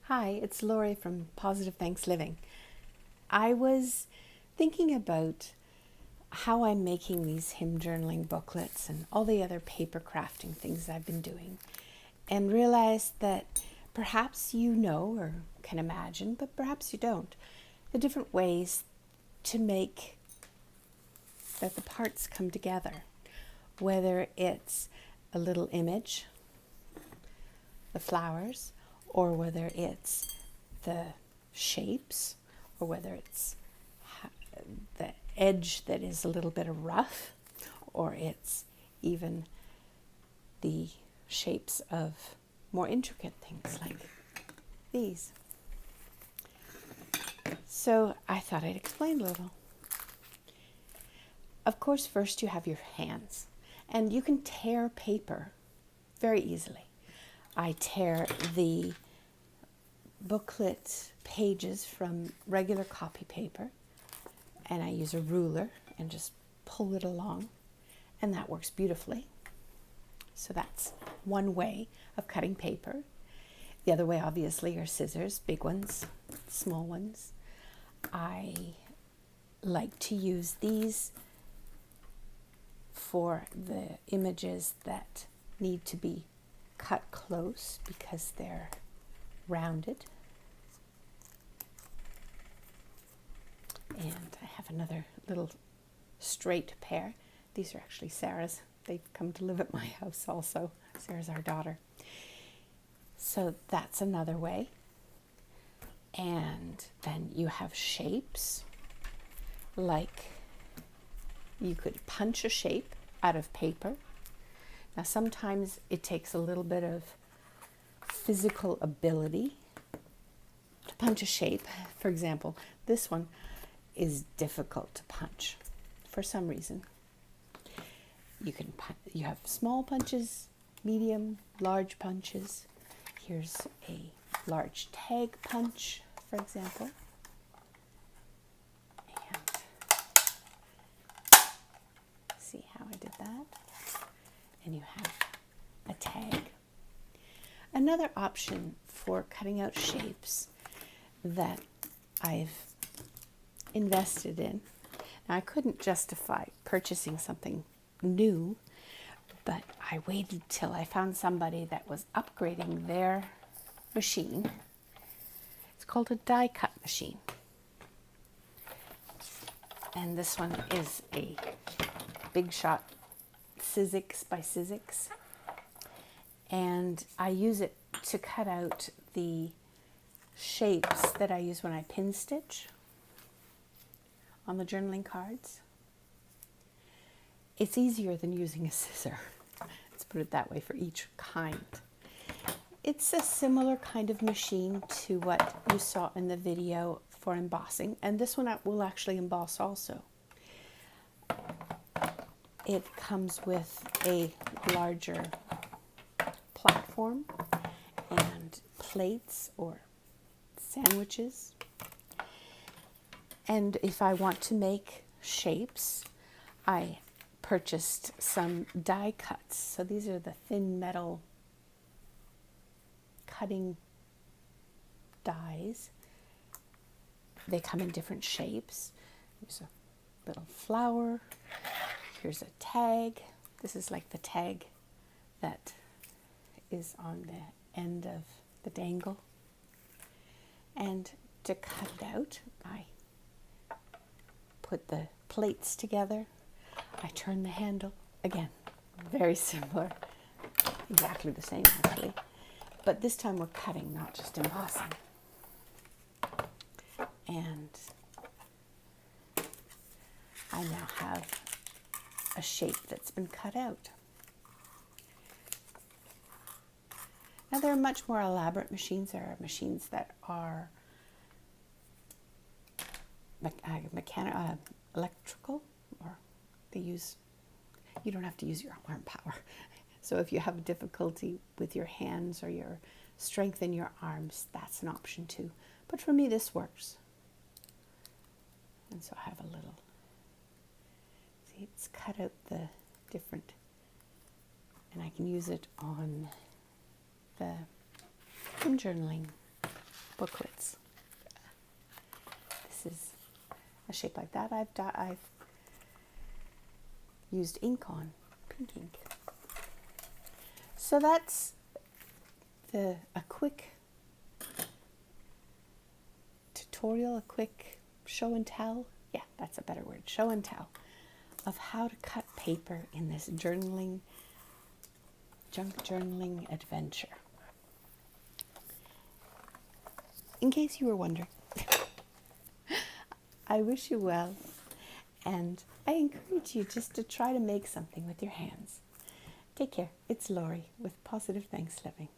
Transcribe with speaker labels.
Speaker 1: Hi, it's Lori from Positive Thanks Living. I was thinking about how I'm making these hymn journaling booklets and all the other paper crafting things I've been doing, and realized that perhaps you know or can imagine, but perhaps you don't, the different ways to make that the parts come together, whether it's a little image, the flowers, or whether it's the shapes, or whether it's the edge that is a little bit rough, or it's even the shapes of more intricate things like these. So I thought I'd explain a little. Of course, first you have your hands, and you can tear paper very easily. I tear the booklet pages from regular copy paper, and I use a ruler and just pull it along, and that works beautifully. So that's one way of cutting paper. The other way, obviously, are scissors, big ones, small ones. I like to use these for the images that need to be cut close because they're rounded. And I have another little straight pair. These are actually Sarah's. They've come to live at my house also. Sarah's our daughter. So that's another way. And then you have shapes, like you could punch a shape out of paper. Now sometimes it takes a little bit of physical ability to punch a shape. For example, this one is difficult to punch for some reason. You have small punches, medium, large punches. Here's a large tag punch, for example. And see how I did that? And you have a tag. Another option for cutting out shapes that I've invested in. Now, I couldn't justify purchasing something new, but I waited till I found somebody that was upgrading their machine. It's called a die cut machine. And this one is a Big Shot Sizzix by Sizzix. And I use it to cut out the shapes that I use when I pin stitch on the journaling cards. It's easier than using a scissor. Let's put it that way for each kind. It's a similar kind of machine to what you saw in the video for embossing, and this one will actually emboss also. It comes with a larger platform and plates or sandwiches. And if I want to make shapes, I purchased some die cuts. So these are the thin metal cutting dies. They come in different shapes. There's a little flower. Here's a tag. This is like the tag that is on the end of the dangle. And to cut it out, I put the plates together. I turn the handle. Again, very similar. Exactly the same, actually. But this time we're cutting, not just embossing. And I now have a shape that's been cut out. Now there are much more elaborate machines. There are machines that are electrical, or they use, you don't have to use your arm power. So if you have difficulty with your hands or your strength in your arms, that's an option too. But for me, this works. And so I have a little, see, it's cut out the different, and I can use it on the journaling booklets. This is a shape like that. I've used ink on, pink ink. So that's a quick tutorial, a quick show and tell. Yeah, that's a better word, show and tell of how to cut paper in this junk journaling adventure. In case you were wondering, I wish you well, and I encourage you just to try to make something with your hands. Take care. It's Laurie with Positive Thanks Living.